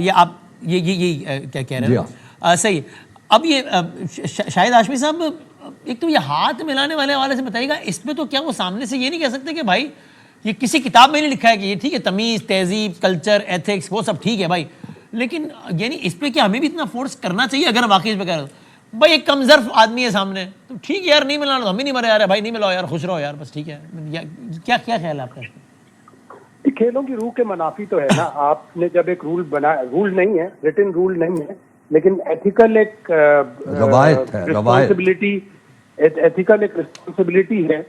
ये आप ये क्या कह रहे हैं? सही। अब ये शाहिद हाशमी साहब, एक तो ये हाथ मिलाने वाले हवाले से बताइएगा, इसमें तो क्या वो सामने से ये नहीं कह सकते कि भाई ये किसी किताब में नहीं लिखा है कि ये ठीक है, तमीज़, तहजीब, कल्चर, एथिक्स वो सब ठीक है भाई, लेकिन यानी इस पर क्या हमें भी इतना फोर्स करना चाहिए? अगर वाकई इस पर कह रहे हो भाई एक कमजर्फ आदमी है सामने, तो ठीक है यार, नहीं मिलाना तो हम ही नहीं मरे यार, भाई नहीं मिलाओ यार, खुश रहो यार, बस ठीक है। क्या क्या ख्याल है आपका? खेलों की रूह के मुनाफी तो है ना। आपने जब एक रूल बनाया, रूल नहीं है, रिटन रूल नहीं है, लेकिन एथिकल एक रिस्पॉन्सिबिलिटी, एथिकल एक रिस्पॉन्सिबिलिटी है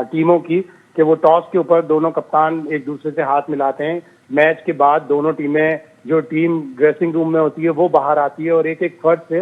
टीमों की कि वो टॉस के ऊपर दोनों कप्तान एक दूसरे से हाथ मिलाते हैं। मैच के बाद दोनों टीमें, जो टीम ड्रेसिंग रूम में होती है वो बाहर आती है और एक एक फर्द से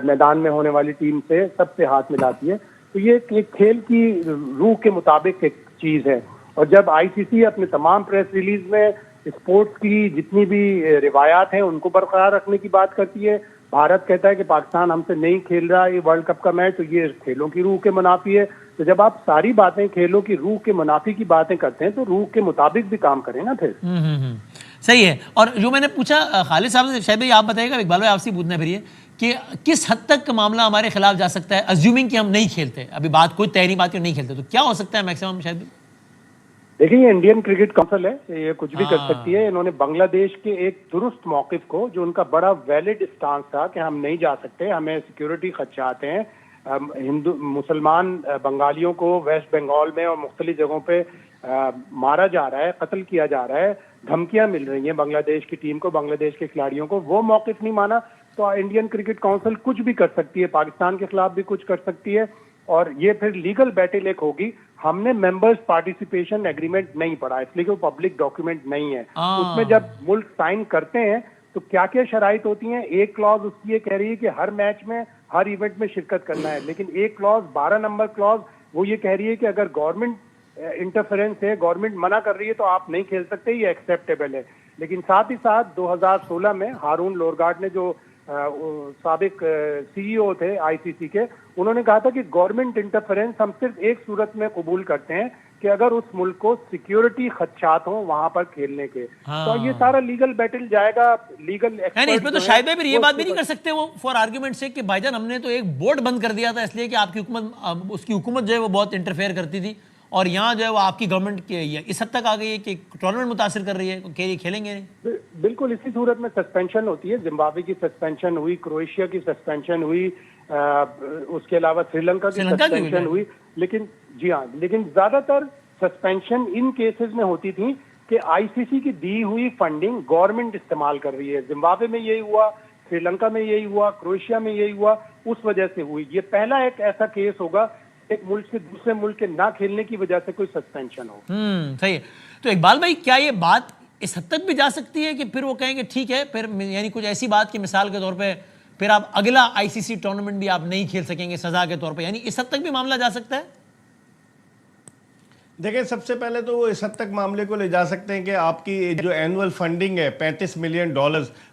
मैदान में होने वाली टीम से सबसे हाथ मिलाती है। तो ये एक खेल की रूह के मुताबिक एक चीज है। और जब आईसीसी अपने तमाम प्रेस रिलीज में स्पोर्ट्स की जितनी भी रिवायात हैं उनको बरकरार रखने की बात करती है, भारत कहता है कि पाकिस्तान हमसे नहीं खेल रहा ये वर्ल्ड कप का मैच, तो ये खेलों की रूह के मुनाफी है। तो जब आप सारी बातें खेलों की रूह के मुनाफी की बातें करते हैं तो रूह के मुताबिक भी काम करें ना फिर। सही है। और जो मैंने पूछा खालिद साहब से, शायद भाई आप बताइएगा, इकबाल भाई आपसे पूछना फिर ये कि किस हद तक मामला हमारे खिलाफ जा सकता है, अज्यूमिंग कि हम नहीं खेलते, अभी बात कोई तय नहीं, बात नहीं खेलते, तो क्या हो सकता है मैक्सिमम? शायद देखिए, ये इंडियन क्रिकेट काउंसिल है, ये कुछ भी कर सकती है। इन्होंने बांग्लादेश के एक दुरुस्त मौकिफ को, जो उनका बड़ा वैलिड स्टांस था कि हम नहीं जा सकते, हमें सिक्योरिटी खदशात हैं, हिंदू मुसलमान बंगालियों को वेस्ट बंगाल में और मुख्तलिफ जगहों पे मारा जा रहा है, कत्ल किया जा रहा है, धमकियां मिल रही हैं बांग्लादेश की टीम को, बांग्लादेश के खिलाड़ियों को, वो मौकिफ नहीं माना तो इंडियन क्रिकेट काउंसिल कुछ भी कर सकती है, पाकिस्तान के खिलाफ भी कुछ कर सकती है। और ये फिर लीगल बैटल एक होगी। हमने मेंबर्स पार्टिसिपेशन एग्रीमेंट नहीं पढ़ा, इसलिए कि वो पब्लिक डॉक्यूमेंट नहीं है। उसमें जब मुल्क साइन करते हैं तो क्या क्या शराइत होती हैं। एक क्लॉज उसकी ये कह रही है कि हर मैच में, हर इवेंट में शिरकत करना है, लेकिन एक क्लॉज 12 नंबर क्लॉज वो ये कह रही है कि अगर गवर्नमेंट इंटरफेरेंस है, गवर्नमेंट मना कर रही है तो आप नहीं खेल सकते, ये एक्सेप्टेबल है। लेकिन साथ ही साथ 2016 में हारून लोरगार्ड ने, जो साबिक सीईओ थे आईसीसी के, उन्होंने कहा था कि गवर्नमेंट इंटरफेरेंस हम सिर्फ एक सूरत में कबूल करते हैं कि अगर उस मुल्क को सिक्योरिटी खदशात हो वहां पर खेलने के। तो ये सारा लीगल बैटल जाएगा, लीगल इसमें तो शायद फिर ये बात भी नहीं कर सकते वो फॉर आर्ग्यूमेंट से कि भाईजान हमने तो एक बोर्ड बंद कर दिया था इसलिए कि आपकी हुकूमत, उसकी हुकूमत जो है वो बहुत इंटरफेयर करती थी, और यहाँ जो है वो आपकी गवर्नमेंट इस हद तक आ गई है कि टूर्नामेंट मुतासिर कर रही है कि खेलेंगे नहीं। बिल्कुल इसी सूरत में सस्पेंशन होती है। जिम्बाब्वे की सस्पेंशन हुई, क्रोएशिया की सस्पेंशन हुई, उसके अलावा श्रीलंका की सस्पेंशन हुई। लेकिन जी हाँ, लेकिन ज्यादातर सस्पेंशन इन केसेस में होती थी कि आईसीसी की दी हुई फंडिंग गवर्नमेंट इस्तेमाल कर रही है। जिम्बाब्वे में यही हुआ, श्रीलंका में यही हुआ, क्रोएशिया में यही हुआ, उस वजह से हुई। ये पहला एक ऐसा केस होगा एक मुल्क से दूसरे मुल्क के ना खेलने की वजह से कोई सस्पेंशन हो। सही है। तो इकबाल भाई, क्या ये बात इस हद तक भी जा सकती है कि फिर वो कहेंगे ठीक है, फिर यानी कुछ ऐसी बात की मिसाल के तौर पे फिर आप अगला आईसीसी टूर्नामेंट भी आप नहीं खेल सकेंगे सजा के तौर पे, यानी इस हद तक भी मामला जा सकता है? देखिए, सबसे पहले तो वो इस हद तक मामले को ले जा सकते हैं कि आपकी जो एनुअल फंडिंग है $35 मिलियन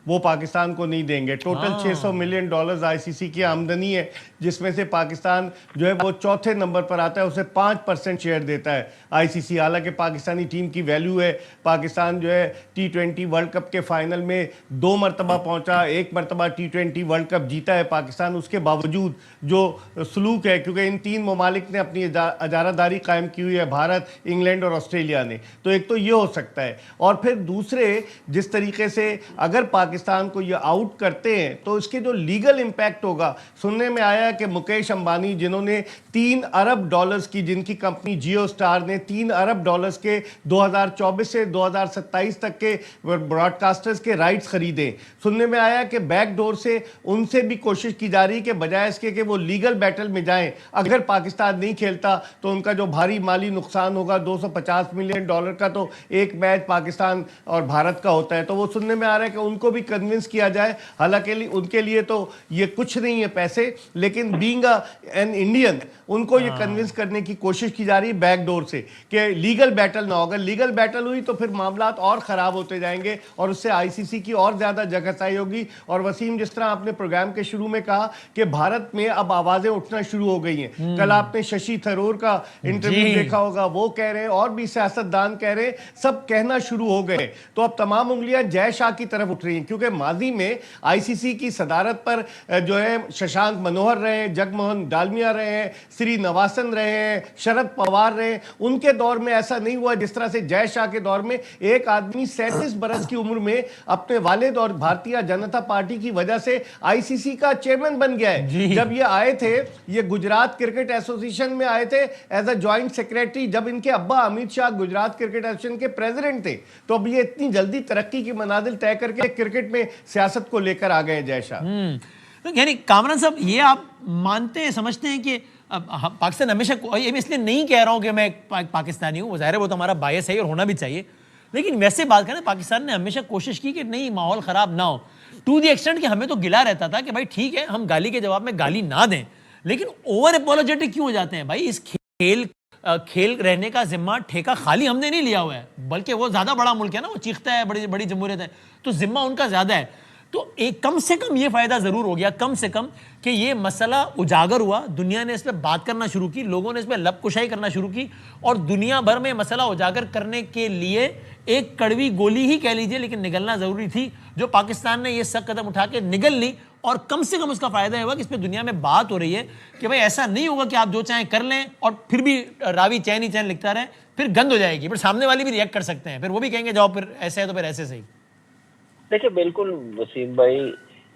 वो पाकिस्तान को नहीं देंगे। टोटल $600 मिलियन आईसीसी की आमदनी है, जिसमें से पाकिस्तान जो है वो चौथे नंबर पर आता है, उसे 5% शेयर देता है आईसीसी। हालांकि पाकिस्तानी टीम की वैल्यू है, पाकिस्तान जो है T20 वर्ल्ड कप के फाइनल में 2 मरतबा पहुंचा, 1 मरतबा T20 वर्ल्ड कप जीता है पाकिस्तान। उसके बावजूद जो सलूक है, क्योंकि इन 3 ममालिक ने अपनी अजारादारी कायम की हुई है, भारत, इंग्लैंड और ऑस्ट्रेलिया ने, तो एक तो ये हो सकता है। और फिर दूसरे, जिस तरीके से अगर पाकिस्तान को ये आउट करते हैं तो इसके जो लीगल इंपैक्ट होगा, सुनने में आया कि मुकेश अंबानी, जिन्होंने $3 अरब की, जिनकी कंपनी जियो स्टार ने $3 अरब के 2024 से 2027 तक के ब्रॉडकास्टर्स के राइट्स खरीदे। सुनने में आया कि बैकडोर से उनसे भी कोशिश की जा रही कि बजाय इसके कि वो लीगल बैटल में जाएं, अगर पाकिस्तान नहीं खेलता तो उनका जो भारी माली नुकसान होगा $250 मिलियन का, तो एक मैच पाकिस्तान और भारत का होता है, तो वो सुनने में आ रहा है कि उनको भी कन्विंस किया जाए। हालांकि उनके लिए तो ये कुछ नहीं है पैसे, लेकिन बीइंग एन इंडियन उनको ये कन्विंस करने की कोशिश की जा रही है बैकडोर से कि लीगल बैटल ना हो। अगर लीगल बैटल हुई तो फिर मामला और खराब होते जाएंगे और उससे आईसीसी की और ज्यादा जगहसाई होगी। और वसीम, जिस तरह आपने प्रोग्राम के शुरू में कहा कि भारत में अब आवाजें उठना शुरू हो गई हैं, कल आपने शशि थरूर का इंटरव्यू देखा होगा, वो कह रहे हैं और भी सियासतदान कह रहे हैं, सब कहना शुरू हो गए। तो अब तमाम उंगलियां जय शाह की तरफ उठ रही हैं, क्योंकि माजी में आईसीसी की सदारत पर जो है शशांक मनोहर रहे हैं, जगमोहन डालमिया रहे हैं, श्रीनिवासन रहे हैं, शरद पवार रहे हैं। उनके दौर में ऐसा नहीं हुआ जिस तरह से जय शाह के दौर में एक आदमी 37 बरस की उम्र में अपने वालिद और भारतीय जनता पार्टी की वजह से आईसीसी का चेयरमैन बन गया है। जब ये आए थे, ये गुजरात क्रिकेट एसोसिएशन में आए थे एज अ जॉइंट सेक्रेटरी, जब इनके अब्बा अमित शाह गुजरात क्रिकेट एसोसिएशन के प्रेसिडेंट थे। तो अब ये इतनी जल्दी तरक्की की मनाजिल तय करके क्रिकेट में सियासत को लेकर आ गए जय शाह। तो यानी कामरान साहब, ये आप मानते हैं, समझते हैं कि पाकिस्तान हमेशा, ये मैं इसलिए नहीं कह रहा हूं कि मैं पाकिस्तानी हूं, ज़ाहिर है वो तो हमारा बायस है और होना भी चाहिए, लेकिन वैसे बात करें, पाकिस्तान ने हमेशा कोशिश की कि नहीं, माहौल ख़राब ना हो, टू दी एक्सटेंट कि हमें तो गिला रहता था कि भाई ठीक है, हम गाली के जवाब में गाली ना दें, लेकिन ओवर एपोलोजेटिक क्यों हो जाते हैं भाई? इस खेल रहने का जिम्मा, ठेका खाली हमने नहीं लिया हुआ है, बल्कि वो ज़्यादा बड़ा मुल्क है ना, वो चीखता है, बड़ी बड़ी जमहूरियत है, तो जिम्मा उनका ज़्यादा है। तो एक कम से कम ये फ़ायदा ज़रूर हो गया, कम से कम कि ये मसला उजागर हुआ, दुनिया ने इस पर बात करना शुरू की, लोगों ने इस पर लबकुशाई करना शुरू की, और दुनिया भर में मसला उजागर करने के लिए एक कड़वी गोली ही कह लीजिए, लेकिन निगलना ज़रूरी थी, जो पाकिस्तान ने ये सख्त कदम उठा के निगल ली। और कम से कम उसका फ़ायदा होगा कि इस पर दुनिया में बात हो रही है कि भाई ऐसा नहीं होगा कि आप जो चाहें कर लें और फिर भी रावी चैन ही चैन लिखता रहे, फिर गंद हो जाएगी, फिर सामने वाले भी रिएक्ट कर सकते हैं, फिर वो भी कहेंगे जाओ फिर ऐसे है तो फिर ऐसे सही। देखिए, बिल्कुल वसीम भाई,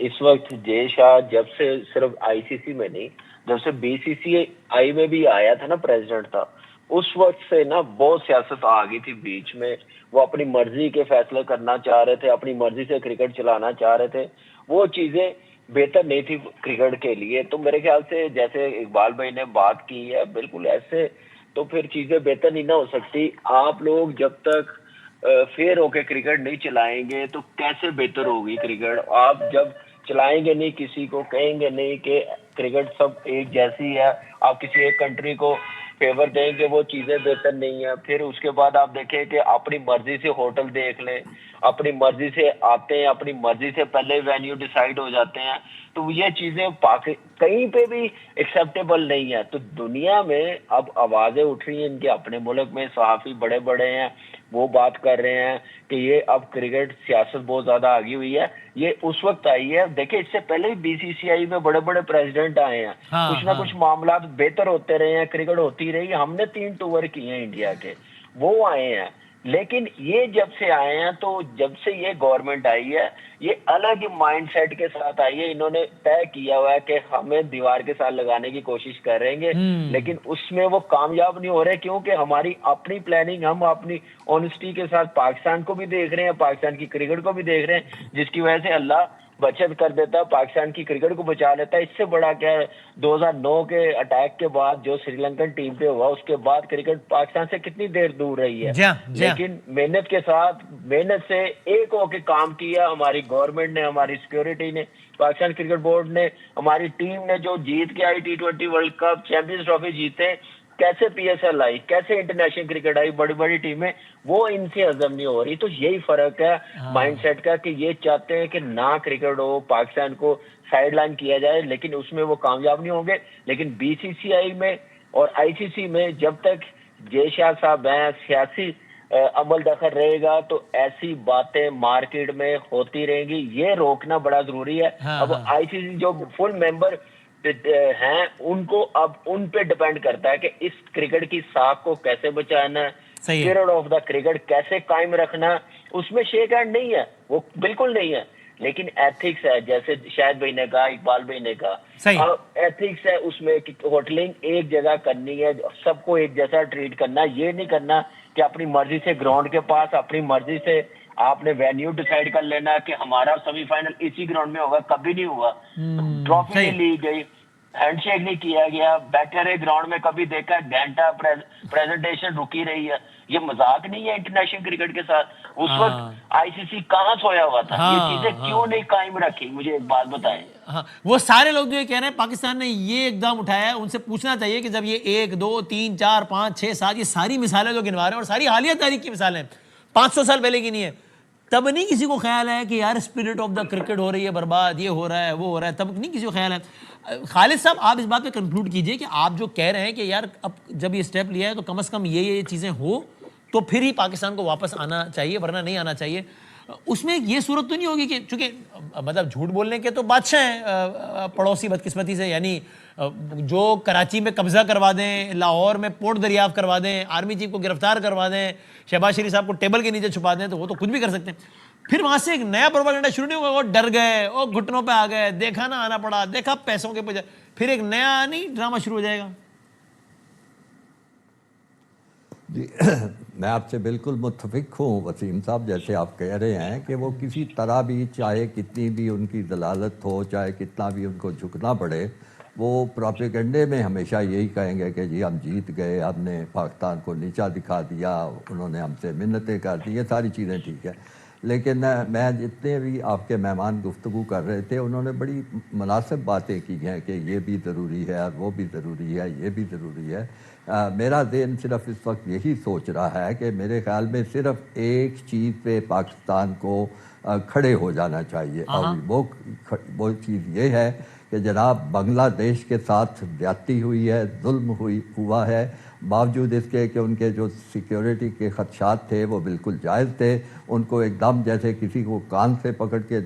इस वक्त जय शाह जब से सिर्फ आईसीसी में नहीं, जब से बीसीसीआई में भी आया था ना, प्रेसिडेंट था, उस वक्त से ना बहुत सियासत आ गई थी बीच में। वो अपनी मर्जी के फैसले करना चाह रहे थे, अपनी मर्जी से क्रिकेट चलाना चाह रहे थे, वो चीजें बेहतर नहीं थी क्रिकेट के लिए। तो मेरे ख्याल से जैसे इकबाल भाई ने बात की है, बिल्कुल ऐसे तो फिर चीजें बेहतर नहीं ना हो सकती। आप लोग जब तक फेयर होके क्रिकेट नहीं चलाएंगे तो कैसे बेहतर होगी क्रिकेट? आप जब चलाएंगे नहीं, किसी को कहेंगे नहीं कि क्रिकेट सब एक जैसी है, आप किसी एक कंट्री को फेवर देंगे, वो चीजें बेहतर नहीं है। फिर उसके बाद आप देखें कि अपनी मर्जी से होटल देख लें, अपनी मर्जी से आते हैं, अपनी मर्जी से पहले वेन्यू डिसाइड हो जाते हैं, तो ये चीजें कहीं पे भी एक्सेप्टेबल नहीं है। तो दुनिया में अब आवाजें उठ रही हैं, इनके अपने मुल्क में सहाफी बड़े बड़े हैं, वो बात कर रहे हैं कि ये अब क्रिकेट सियासत बहुत ज्यादा आगी हुई है। ये उस वक्त आई है, देखिए इससे पहले भी बीसीसीआई में बड़े बड़े प्रेसिडेंट आए हैं, कुछ ना कुछ मामला बेहतर होते रहे हैं, क्रिकेट होती रही। हमने 3 टूर किए हैं इंडिया के, वो आए हैं। लेकिन ये जब से आए हैं, तो जब से ये गवर्नमेंट आई है, ये अलग ही माइंडसेट के साथ आई है। इन्होंने तय किया हुआ है कि हमें दीवार के साथ लगाने की कोशिश करेंगे, लेकिन उसमें वो कामयाब नहीं हो रहे, क्योंकि हमारी अपनी प्लानिंग, हम अपनी ऑनेस्टी के साथ पाकिस्तान को भी देख रहे हैं, पाकिस्तान की क्रिकेट को भी देख रहे हैं, जिसकी वजह से अल्लाह बचत कर देता है, पाकिस्तान की क्रिकेट को बचा लेता है। इससे बड़ा क्या है, 2009 के अटैक के बाद जो श्रीलंकन टीम पे हुआ, उसके बाद क्रिकेट पाकिस्तान से कितनी देर दूर रही है। लेकिन मेहनत के साथ, मेहनत से एक होके काम किया हमारी गवर्नमेंट ने, हमारी सिक्योरिटी ने, पाकिस्तान क्रिकेट बोर्ड ने, हमारी टीम ने जो जीत के आई T20 world cup, champions trophy जीते, कैसे पीएसएल आई, कैसे इंटरनेशनल क्रिकेट आई, बड़ी बड़ी टीमें, वो इनसे हजम नहीं हो रही। तो यही फर्क है माइंडसेट का, कि ये चाहते हैं कि ना क्रिकेट हो, पाकिस्तान को साइडलाइन किया जाए, लेकिन उसमें वो कामयाब नहीं होंगे। लेकिन बीसीसीआई में और आईसीसी में जब तक जय शाह साहब हैं, सियासी अमल दखल रहेगा, तो ऐसी बातें मार्केट में होती रहेंगी। ये रोकना बड़ा जरूरी है। अब आईसीसी जो फुल मेंबर हैं, उनको अब उन पे डिपेंड करता है कि इस क्रिकेट की साख को कैसे बचाना है, स्पिरिट ऑफ द क्रिकेट कैसे कायम रखना। उसमें शेक हैंड नहीं है, वो बिल्कुल नहीं है, लेकिन एथिक्स है, जैसे शायद भाई ने कहा, इकबाल भाई ने कहा, एथिक्स है उसमें कि होटलिंग एक जगह करनी है, सबको एक जैसा ट्रीट करना। ये नहीं करना कि अपनी मर्जी से ग्राउंड के पास, अपनी मर्जी से आपने वेन्यू डिसाइड कर लेना कि हमारा सेमीफाइनल इसी ग्राउंड में होगा। कभी नहीं हुआ, ट्रॉफी नहीं ली गई, हैंडशेक नहीं किया गया, बैठे रहे ग्राउंड में, कभी देखा घंटा प्रेजेंटेशन रुकी रही है। ये मजाक नहीं है इंटरनेशनल क्रिकेट के साथ। उस वक्त आईसीसी कहां सोया हुआ था? ये चीजें क्यों नहीं कायम रखी? मुझे एक बात बताएं। वो सारे लोग जो ये कह रहे हैं पाकिस्तान ने ये एकदम उठाया है, उनसे पूछना चाहिए कि जब ये 1, 2, 3, 4, 5, 6, 7 ये सारी मिसालें जो गिनवा रहे हैं, और सारी हालिया तारीख की मिसालें, 500 साल पहले की नहीं है, तब नहीं किसी को ख्याल है कि यार स्पिरिट ऑफ द क्रिकेट हो रही है बर्बाद, ये हो रहा है वो हो रहा है, तब नहीं किसी को ख्याल है। खालिद साहब आप इस बात पे कंक्लूड कीजिए कि आप जो कह रहे हैं कि यार अब जब ये स्टेप लिया है तो कम से कम ये चीज़ें हो तो फिर ही पाकिस्तान को वापस आना चाहिए, वरना नहीं आना चाहिए। उसमें ये सूरत तो नहीं होगी कि चूंकि मतलब झूठ बोलने के तो बादशाह हैं पड़ोसी बदकिस्मती से, यानी जो कराची में कब्जा करवा दें, लाहौर में पोर्ट दरियाफ्त करवा दें, आर्मी चीफ को गिरफ्तार करवा दें, शहबाज शरीफ साहब को टेबल के नीचे छुपा दें, तो वो तो कुछ भी कर सकते हैं। फिर वहां से एक नया प्रोपेगेंडा शुरू नहीं होगा, वो डर गए, वो घुटनों पे आ गए, देखा ना आना पड़ा, देखा पैसों के बजाय, फिर एक नया नहीं ड्रामा शुरू हो जाएगा। जी मैं आपसे बिल्कुल मुत्तफिक हूँ वसीम साहब, जैसे आप कह रहे हैं कि वो किसी तरह भी, चाहे कितनी भी उनकी दलालत हो, चाहे कितना भी उनको झुकना पड़े, वो प्रोपेगेंडे में हमेशा यही कहेंगे कि जी हम जीत गए, हमने पाकिस्तान को नीचा दिखा दिया, उन्होंने हमसे मिन्नतें कर दी, ये सारी चीज़ें ठीक है। लेकिन मैं जितने भी आपके मेहमान गुफ्तगू कर रहे थे उन्होंने बड़ी मुनासिब बातें की हैं कि ये भी ज़रूरी है और वो भी ज़रूरी है, ये भी ज़रूरी है। मेरा ज़हन सिर्फ इस वक्त यही सोच रहा है कि मेरे ख्याल में सिर्फ एक चीज़ पे पाकिस्तान को खड़े हो जाना चाहिए, और वो चीज़ ये है कि जनाब बांग्लादेश के साथ ज़्यादती हुई है, जुल्म हुआ है, बावजूद इसके कि उनके जो सिक्योरिटी के ख़दशात थे वो बिल्कुल जायज़ थे, उनको एकदम जैसे किसी को कान से पकड़ के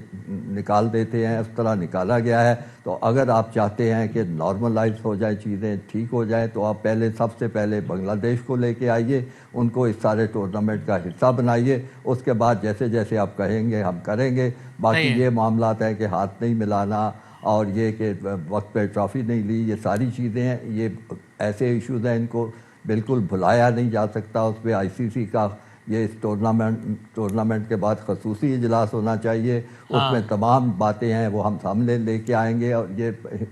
निकाल देते हैं उस तरह निकाला गया है। तो अगर आप चाहते हैं कि नॉर्मलाइज हो जाए, चीज़ें ठीक हो जाए, तो आप पहले सबसे पहले बांग्लादेश को लेके आइए, उनको इस सारे टूर्नामेंट का हिस्सा बनाइए, उसके बाद जैसे जैसे आप कहेंगे हम करेंगे। बाकी ये मामलात है कि हाथ नहीं मिलाना और ये कि वक्त पे ट्रॉफ़ी नहीं ली, ये सारी चीज़ें हैं, ये ऐसे इश्यूज़ हैं, इनको बिल्कुल भुलाया नहीं जा सकता। उस पर आईसीसी का ये इस टूर्नामेंट के बाद खसूसी इजलास होना चाहिए, उसमें तमाम बातें हैं वो हम सामने लेके आएंगे और ये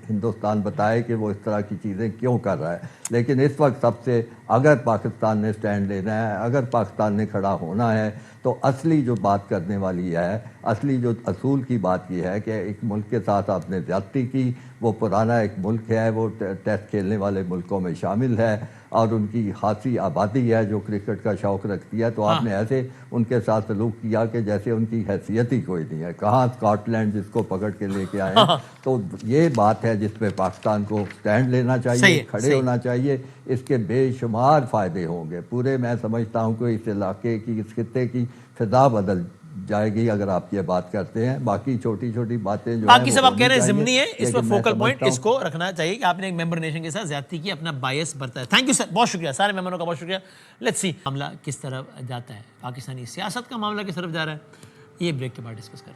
हिंदुस्तान बताए कि वो इस तरह की चीज़ें क्यों कर रहा है। लेकिन इस वक्त सबसे, अगर पाकिस्तान ने स्टैंड लेना है, अगर पाकिस्तान ने खड़ा होना है, तो असली जो बात करने वाली है, असली जो असूल की बात ये है कि एक मुल्क के साथ आपने ज़्यादती की, वो पुराना एक मुल्क है, वो टेस्ट खेलने वाले मुल्कों में शामिल है और उनकी खासी आबादी है जो क्रिकेट का शौक़ रखती है, तो आपने ऐसे उनके साथ सलूक किया कि जैसे उनकी हैसियत ही कोई नहीं है। कहाँ स्कॉटलैंड जिसको पकड़ के लेके आए तो ये बात है जिस पे पाकिस्तान को स्टैंड लेना चाहिए, खड़े होना चाहिए। इसके बेशुमार फ़ायदे होंगे, पूरे मैं समझता हूँ कि इस इलाके की, इस खित्ते की फ़िज़ा बदल जाएगी अगर आप ये बात करते हैं। बाकी छोटी छोटी बातें जो बाकी सब आप कह रहे हैं ज़िम्नी है, इस पर फोकल पॉइंट इसको रखना चाहिए कि आपने एक मेंबर नेशन के साथ ज्यादती की, अपना बायस बरता है। थैंक यू सर, बहुत शुक्रिया, सारे मेहमानों का बहुत शुक्रिया। लेट्स सी मामला किस तरफ जाता है, पाकिस्तानी सियासत का मामला किस तरफ जा रहा है, ये ब्रेक के बाद डिस्कस करें।